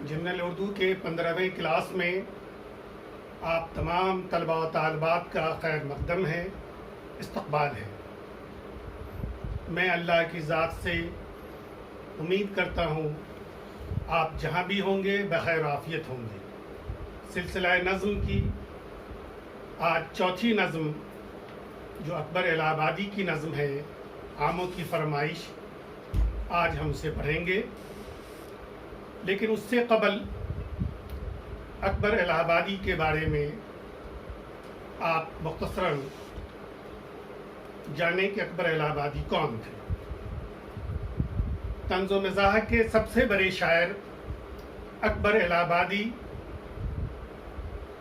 General Urdu کے 15ویں class میں آپ تمام طلباء و طالبات کا خیر مقدم ہے، استقبال ہے۔ میں اللہ کی ذات سے امید کرتا ہوں آپ جہاں بھی ہوں گے بخیر و عافیت ہوں گے۔ سلسلہ نظم کی آج چوتھی نظم جو اکبر الہ آبادی کی نظم ہے، عاموں کی فرمائش، آج ہم اسے پڑھیں گے۔ لیکن اس سے قبل اکبر الہ آبادی کے بارے میں آپ مختصراً جانیں کہ اکبر الہ آبادی کون تھے۔ طنز و مزاح کے سب سے بڑے شاعر اکبر الہ آبادی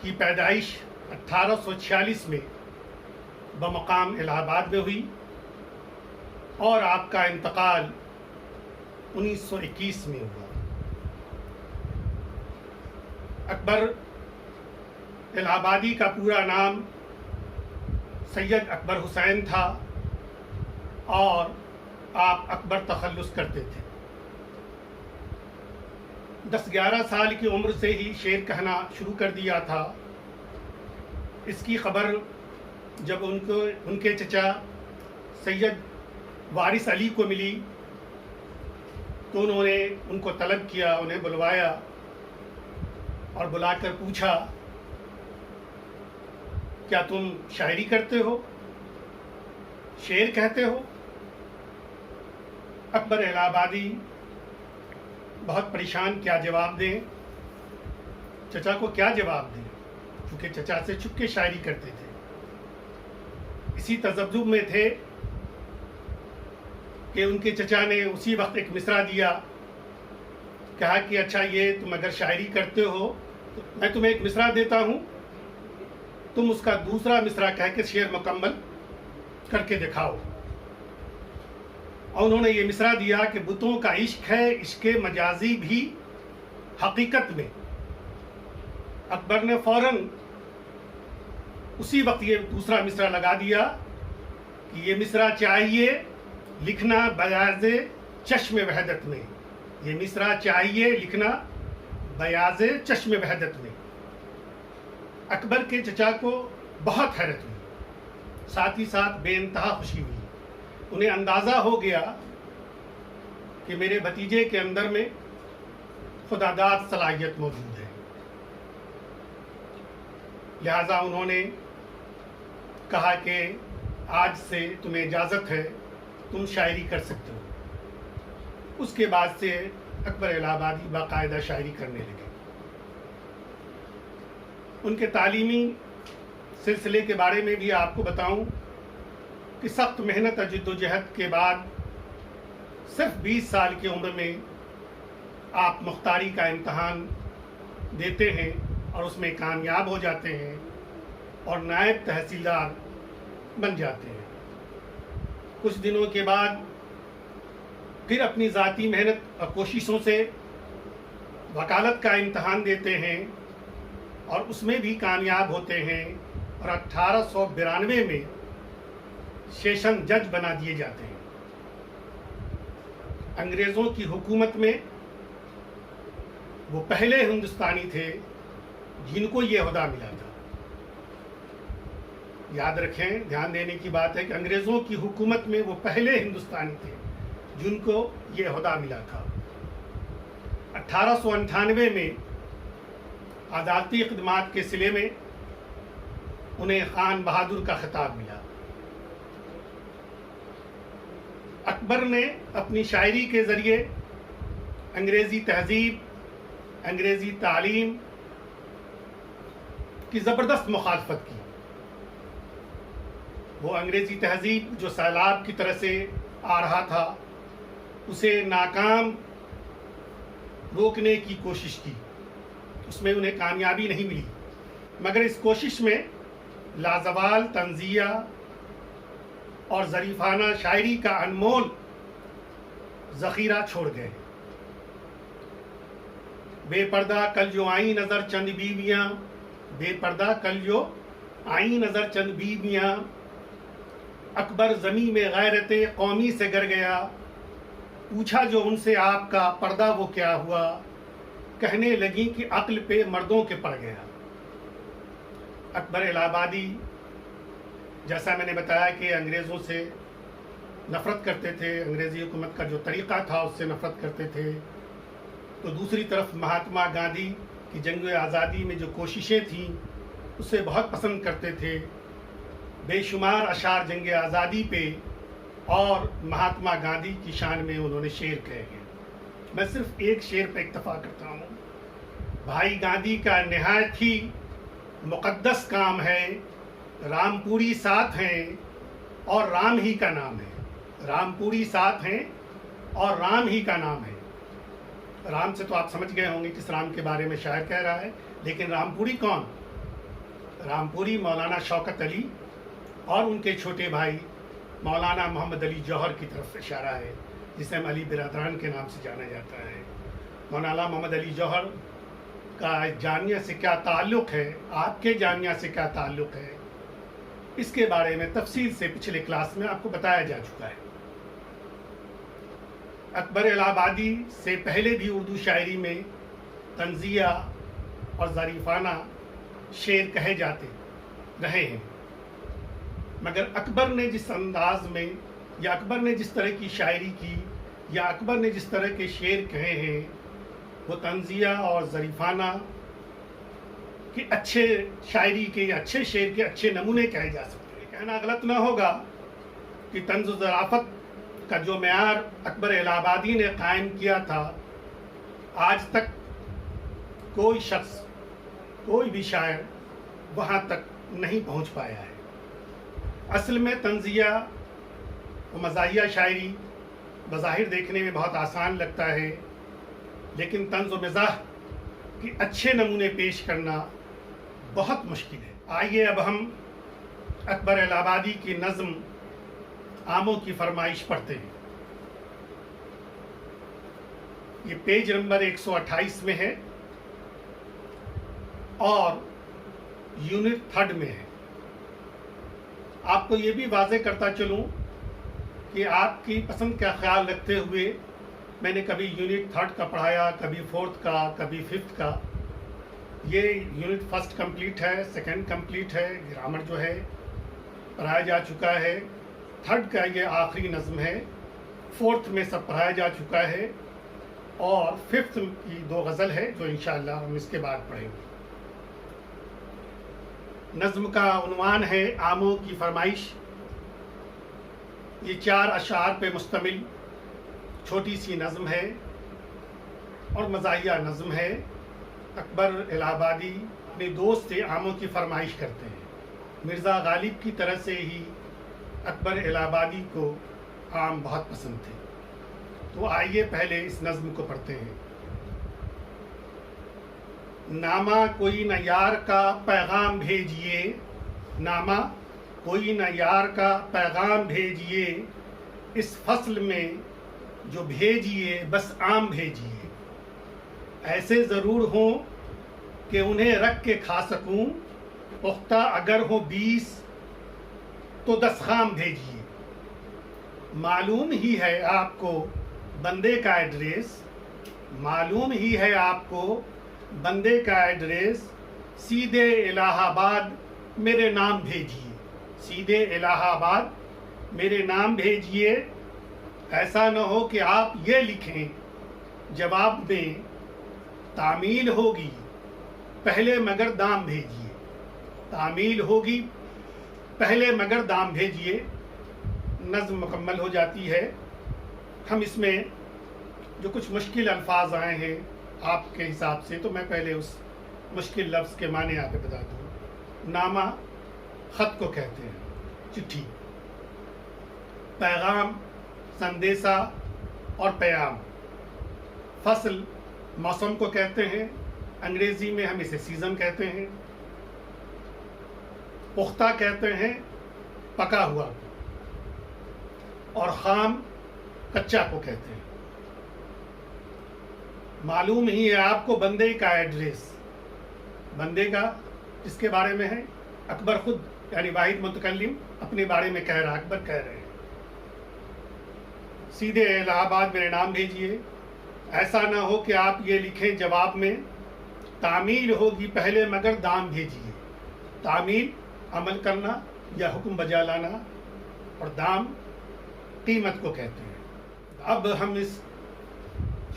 کی پیدائش 1846 میں بمقام الہ آباد میں ہوئی اور آپ کا انتقال 1921 میں ہوا۔ اکبر الہ آبادی کا پورا نام سید اکبر حسین تھا اور آپ اکبر تخلص کرتے تھے۔ 10-11 سال کی عمر سے ہی شعر کہنا شروع کر دیا تھا۔ اس کی خبر جب ان کے چچا سید وارث علی کو ملی تو انہوں نے ان کو طلب کیا، انہیں بلوایا اور بلا کر پوچھا کیا تم شاعری کرتے ہو، شعر کہتے ہو؟ اکبر الہ آبادی بہت پریشان، کیا جواب دیں، چچا کو کیا جواب دیں، کیونکہ چچا سے چھپ کے شاعری کرتے تھے۔ اسی تذبذب میں تھے کہ ان کے چچا نے اسی وقت ایک مصرع دیا، کہا کہ اچھا یہ تم اگر شاعری کرتے ہو تو میں تمہیں ایک مصرع دیتا ہوں، تم اس کا دوسرا مصرع کہہ کے شعر مکمل کر کے دکھاؤ۔ اور انہوں نے یہ مصرع دیا کہ بتوں کا عشق ہے عشق مجازی بھی حقیقت میں۔ اکبر نے فوراً اسی وقت یہ دوسرا مصرع لگا دیا کہ یہ مصرع چاہیے لکھنا بیاض چشم وحدت میں، یہ مصرع چاہیے لکھنا بیاض چشم وحدت میں۔ اکبر کے چچا کو بہت حیرت ہوئی، ساتھ ہی ساتھ بے انتہا خوشی ہوئی۔ انہیں اندازہ ہو گیا کہ میرے بھتیجے کے اندر میں خداداد صلاحیت موجود ہے۔ لہذا انہوں نے کہا کہ آج سے تمہیں اجازت ہے، تم شاعری کر سکتے ہو۔ اس کے بعد سے اکبر الہ آبادی باقاعدہ شاعری کرنے لگے۔ ان کے تعلیمی سلسلے کے بارے میں بھی آپ کو بتاؤں کہ سخت محنت اور جد و جہد کے بعد صرف 20 سال کی عمر میں آپ مختاری کا امتحان دیتے ہیں اور اس میں کامیاب ہو جاتے ہیں اور نائب تحصیلدار بن جاتے ہیں۔ کچھ دنوں کے بعد پھر اپنی ذاتی محنت اور کوششوں سے وکالت کا امتحان دیتے ہیں اور اس میں بھی کامیاب ہوتے ہیں اور 1892 میں سیشن جج بنا دیے جاتے ہیں۔ انگریزوں کی حکومت میں وہ پہلے ہندوستانی تھے جن کو یہ عہدہ ملا تھا۔ یاد رکھیں، دھیان دینے کی بات ہے کہ انگریزوں کی حکومت میں وہ پہلے ہندوستانی تھے جن کو یہ عہدہ ملا تھا۔ 1898 میں عدالتی خدمات کے صلے میں انہیں خان بہادر کا خطاب ملا۔ اکبر نے اپنی شاعری کے ذریعے انگریزی تہذیب، انگریزی تعلیم کی زبردست مخالفت کی۔ وہ انگریزی تہذیب جو سیلاب کی طرح سے آ رہا تھا اسے ناکام روکنے کی کوشش کی، اس میں انہیں کامیابی نہیں ملی، مگر اس کوشش میں لازوال طنزیہ اور ظریفانہ شاعری کا انمول ذخیرہ چھوڑ گئے۔ بے پردہ کل جو آئیں نظر چند بیویاں، بے پردہ کل جو آئیں نظر چند بیویاں، اکبر زمیں میں غیرت قومی سے گر گیا، پوچھا جو ان سے آپ کا پردہ وہ کیا ہوا، کہنے لگیں کہ عقل پہ مردوں کے پڑ گیا۔ اکبر الہ آبادی جیسا میں نے بتایا کہ انگریزوں سے نفرت کرتے تھے، انگریزی حکومت کا جو طریقہ تھا اس سے نفرت کرتے تھے، تو دوسری طرف مہاتما گاندھی کی جنگ آزادی میں جو کوششیں تھیں اسے بہت پسند کرتے تھے۔ بے شمار اشعار جنگ آزادی پہ اور مہاتما گاندھی کی شان میں انہوں نے شعر کہے ہیں۔ میں صرف ایک شعر پہ اکتفا کرتا ہوں۔ بھائی گاندھی کا نہایت ہی مقدس کام ہے، رام پوری ساتھ ہیں اور رام ہی کا نام ہے۔ رام پوری ساتھ ہیں اور رام ہی کا نام ہے۔ رام سے تو آپ سمجھ گئے ہوں گے کس رام کے بارے میں شاعر کہہ رہا ہے، لیکن رام پوری کون؟ رام پوری مولانا شوکت علی اور ان کے چھوٹے بھائی مولانا محمد علی جوہر کی طرف اشارہ ہے، جسے ہم علی برادران کے نام سے جانا جاتا ہے۔ مولانا محمد علی جوہر کا جامعہ سے کیا تعلق ہے، آپ کے جامعہ سے کیا تعلق ہے، اس کے بارے میں تفصیل سے پچھلے کلاس میں آپ کو بتایا جا چکا ہے۔ اکبر الہ آبادی سے پہلے بھی اردو شاعری میں طنزیہ اور ظریفانہ شعر کہے جاتے رہے ہیں، مگر اکبر نے جس انداز میں یا اکبر نے جس طرح کی شاعری کی یا اکبر نے جس طرح کے شعر کہے ہیں وہ طنزیہ اور ظریفانہ کہ اچھے شاعری کے یا اچھے شعر کے اچھے نمونے کہے جا سکتے ہیں۔ کہنا غلط نہ ہوگا کہ طنز و ظرافت کا جو معیار اکبر الہ آبادی نے قائم کیا تھا، آج تک کوئی شخص، کوئی بھی شاعر وہاں تک نہیں پہنچ پایا ہے۔ اصل میں طنزیہ و مزاحیہ شاعری بظاہر دیکھنے میں بہت آسان لگتا ہے، لیکن طنز و مزاح کے اچھے نمونے پیش کرنا بہت مشکل ہے۔ آئیے اب ہم اکبر الہ آبادی کی نظم آموں کی فرمائش پڑھتے ہیں۔ یہ پیج نمبر 128 میں ہے اور یونٹ 3 میں ہے۔ آپ کو یہ بھی واضح کرتا چلوں کہ آپ کی پسند کا خیال رکھتے ہوئے میں نے کبھی یونٹ 3 کا پڑھایا، کبھی 4 کا، کبھی 5 کا۔ یہ یونٹ 1 کمپلیٹ ہے، 2 کمپلیٹ ہے، گرامر جو ہے پڑھایا جا چکا ہے، 3 کا یہ آخری نظم ہے، 4 میں سب پڑھایا جا چکا ہے، اور 5 کی 2 غزل ہے جو انشاءاللہ ہم اس کے بعد پڑھیں گے۔ نظم کا عنوان ہے آموں کی فرمائش۔ یہ 4 اشعار پہ مشتمل چھوٹی سی نظم ہے اور مزاحیہ نظم ہے۔ اکبر الہ آبادی اپنے دوست سے آموں کی فرمائش کرتے ہیں۔ مرزا غالب کی طرح سے ہی اکبر الہ آبادی کو آم بہت پسند تھے۔ تو آئیے پہلے اس نظم کو پڑھتے ہیں۔ نامہ کوئی نہ یار کا پیغام بھیجیے، نامہ کوئی نہ یار کا پیغام بھیجیے، اس فصل میں جو بھیجیے بس آم بھیجیے، ایسے ضرور ہوں کہ انہیں رکھ کے کھا سکوں، پختہ اگر ہو 20 تو 10 خام بھیجیے۔ معلوم ہی ہے آپ کو بندے کا ایڈریس، معلوم ہی ہے آپ کو بندے کا ایڈریس، سیدھے الہ آباد میرے نام بھیجیے، سیدھے الہ آباد میرے نام بھیجیے۔ ایسا نہ ہو کہ آپ یہ لکھیں جواب میں تعمیل ہوگی پہلے مگر دام بھیجیے، تعمیل ہوگی پہلے مگر دام بھیجیے۔ نظم مکمل ہو جاتی ہے۔ ہم اس میں جو کچھ مشکل الفاظ آئے ہیں آپ کے حساب سے، تو میں پہلے اس مشکل لفظ کے معنی آپ کو بتا دوں۔ نامہ خط کو کہتے ہیں، چٹھی، پیغام سندیسہ اور پیام، فصل موسم کو کہتے ہیں، انگریزی میں ہم اسے سیزن کہتے ہیں، پختہ کہتے ہیں پکا ہوا، اور خام کچا کو کہتے ہیں۔ معلوم ہی ہے آپ کو بندے کا ایڈریس، بندے کا اس کے بارے میں ہے، اکبر خود یعنی واحد متکلم اپنے بارے میں کہہ رہا، اکبر کہہ رہے ہیں، سیدھے الہ آباد میرے نام بھیجیے، ایسا نہ ہو کہ آپ یہ لکھیں جواب میں تعمیل ہوگی پہلے مگر دام بھیجیے. تعمیل عمل کرنا یا حکم بجا لانا اور دام قیمت کو کہتے ہیں. اب ہم اس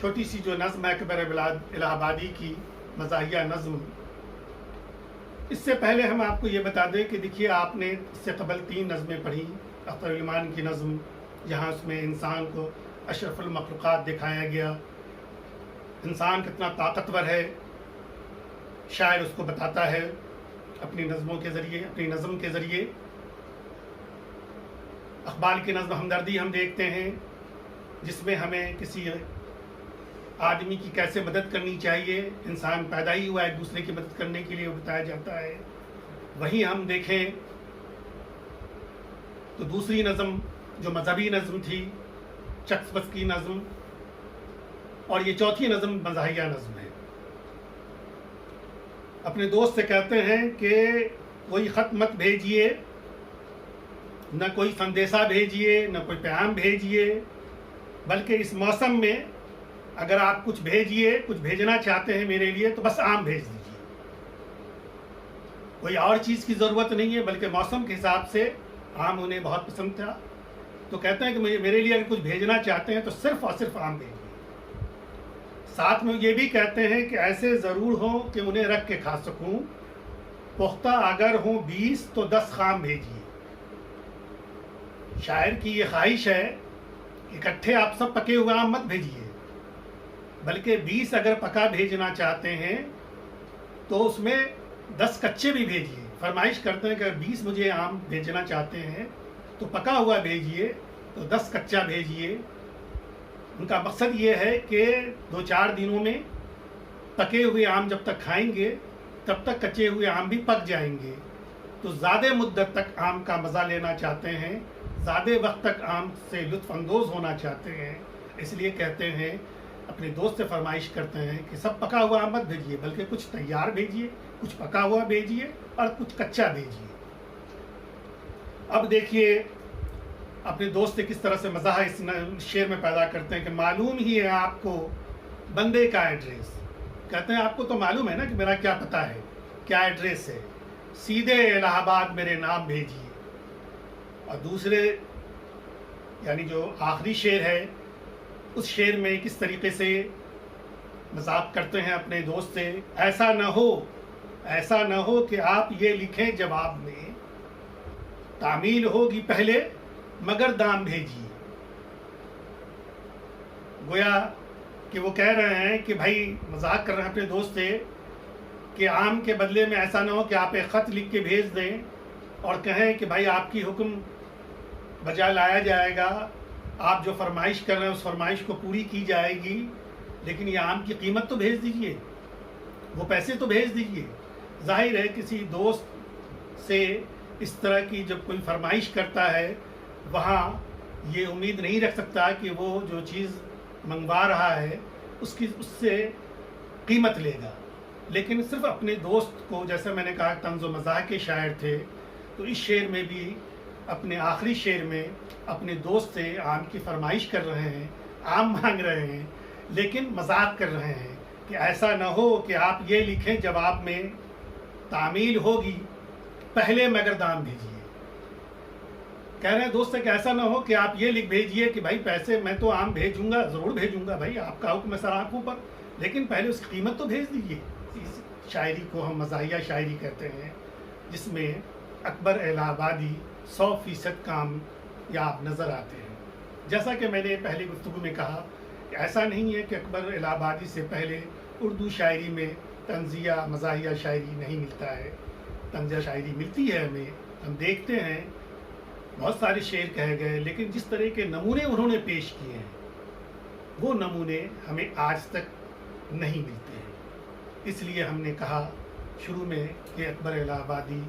چھوٹی سی جو نظم ہے اکبر الہ آبادی کی مزاحیہ نظم، اس سے پہلے ہم آپ کو یہ بتا دیں کہ دیکھیے آپ نے اس سے قبل 3 نظمیں پڑھی. اختر الایمان کی نظم جہاں اس میں انسان کو اشرف المخلوقات دکھایا گیا، انسان کتنا طاقتور ہے شاعر اس کو بتاتا ہے اپنی نظموں کے ذریعے، اپنی نظم کے ذریعے. اقبال کی نظم ہمدردی ہم دیکھتے ہیں جس میں ہمیں کسی آدمی کی کیسے مدد کرنی چاہیے، انسان پیدا ہی ہوا ایک دوسرے کی مدد کرنے کے لیے بتایا جاتا ہے. وہیں ہم دیکھیں تو دوسری نظم جو مذہبی نظم تھی شخص بس کی نظم، اور یہ چوتھی نظم مزاحیہ نظم ہے. اپنے دوست سے کہتے ہیں کہ کوئی خط مت بھیجیے، نہ کوئی سندیسہ بھیجیے، نہ کوئی پیغام بھیجیے، بلکہ اس موسم میں اگر آپ کچھ بھیجیے، کچھ بھیجنا چاہتے ہیں میرے لیے تو بس آم بھیج دیجیے. کوئی اور چیز کی ضرورت نہیں ہے، بلکہ موسم کے حساب سے آم انہیں بہت پسند تھا. تو کہتے ہیں کہ میرے لیے اگر کچھ بھیجنا چاہتے ہیں تو صرف اور صرف آم بھیجیے. ساتھ میں یہ بھی کہتے ہیں کہ ایسے ضرور ہوں کہ انہیں رکھ کے کھا سکوں، پختہ اگر ہوں 20 تو 10 خام بھیجیے. شاعر کی یہ خواہش ہے اکٹھے آپ سب پکے ہوئے آم مت بھیجیے، بلکہ 20 اگر پکا بھیجنا چاہتے ہیں تو اس میں 10 کچے بھی بھیجیے. فرمائش کرتے ہیں کہ اگر 20 مجھے آم بھیجنا چاہتے ہیں تو پکا ہوا بھیجیے، تو 10 کچا بھیجیے. ان کا مقصد یہ ہے کہ 2-4 دنوں میں پکے ہوئے آم جب تک کھائیں گے تب تک کچے ہوئے آم بھی پک جائیں گے. تو زیادہ مدت تک آم کا مزہ لینا چاہتے ہیں، زیادہ وقت تک آم سے لطف اندوز ہونا چاہتے ہیں، اس لیے کہتے ہیں اپنے دوست سے فرمائش کرتے ہیں کہ سب پکا ہوا آم مت بھیجیے، بلکہ کچھ تیار بھیجیے، کچھ پکا ہوا بھیجیے اور کچھ کچا بھیجیے. اب دیکھیے اپنے دوست سے کس طرح سے مزاح اس شعر میں پیدا کرتے ہیں کہ معلوم ہی ہے آپ کو بندے کا ایڈریس. کہتے ہیں آپ کو تو معلوم ہے نا کہ میرا کیا پتہ ہے، کیا ایڈریس ہے، سیدھے الہ آباد میرے نام بھیجیے. اور دوسرے یعنی جو آخری شعر ہے اس شعر میں کس طریقے سے مذاق کرتے ہیں اپنے دوست سے. ایسا نہ ہو کہ آپ یہ لکھیں جواب میں تعمیل ہوگی پہلے مگر دام بھیجیے. گویا کہ وہ کہہ رہے ہیں کہ بھائی مذاق کر رہے ہیں اپنے دوست سے کہ آم کے بدلے میں ایسا نہ ہو کہ آپ ایک خط لکھ کے بھیج دیں اور کہیں کہ بھائی آپ کی حکم بجا لایا جائے گا، آپ جو فرمائش کر رہے ہیں اس فرمائش کو پوری کی جائے گی، لیکن یہ آم کی قیمت تو بھیج دیجئے، وہ پیسے تو بھیج دیجئے. ظاہر ہے کسی دوست سے اس طرح کی جب کوئی فرمائش کرتا ہے وہاں یہ امید نہیں رکھ سکتا کہ وہ جو چیز منگوا رہا ہے اس سے قیمت لے گا. لیکن صرف اپنے دوست کو، جیسے میں نے کہا طنز و مزاح کے شاعر تھے، تو اس شعر میں بھی اپنے آخری شعر میں اپنے دوست سے آم کی فرمائش کر رہے ہیں، آم مانگ رہے ہیں، لیکن مذاق کر رہے ہیں کہ ایسا نہ ہو کہ آپ یہ لکھیں جواب میں تعمیل ہوگی پہلے مگر دام بھیجیے. کہہ رہے ہیں دوست سے کہ ایسا نہ ہو کہ آپ یہ لکھ بھیجیے کہ بھائی پیسے میں تو آم بھیجوں گا، ضرور بھیجوں گا، بھائی آپ کا حکم ہے سر آنکھوں پر، لیکن پہلے اس کی قیمت تو بھیج دیجیے. اس شاعری کو ہم مزاحیہ شاعری کہتے ہیں جس میں اکبر الہ آبادی 100% کامیاب نظر آتے ہیں. جیسا کہ میں نے پہلی گفتگو میں کہا کہ ایسا نہیں ہے کہ اکبر الہ آبادی سے پہلے اردو شاعری میں طنزیہ مزاحیہ شاعری نہیں ملتا ہے. طنزیہ شاعری ملتی ہے ہمیں، ہم دیکھتے ہیں بہت سارے شعر کہے گئے، لیکن جس طرح کے نمونے انہوں نے پیش کیے ہیں وہ نمونے ہمیں آج تک نہیں ملتے ہیں. اس لیے ہم نے کہا شروع میں کہ اکبر الہ آبادی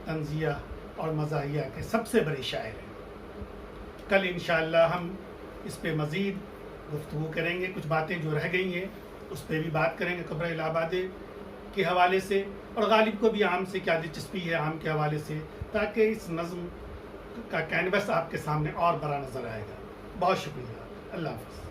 طنزیہ اور مزاحیہ کے سب سے بڑے شاعر ہیں. کل انشاءاللہ ہم اس پہ مزید گفتگو کریں گے، کچھ باتیں جو رہ گئی ہیں اس پہ بھی بات کریں گے اکبر الہ آبادی کے حوالے سے، اور غالب کو بھی عام سے کیا دلچسپی ہے عام کے حوالے سے، تاکہ اس نظم کا کینوس آپ کے سامنے اور بڑا نظر آئے گا. بہت شکریہ. اللہ حافظ.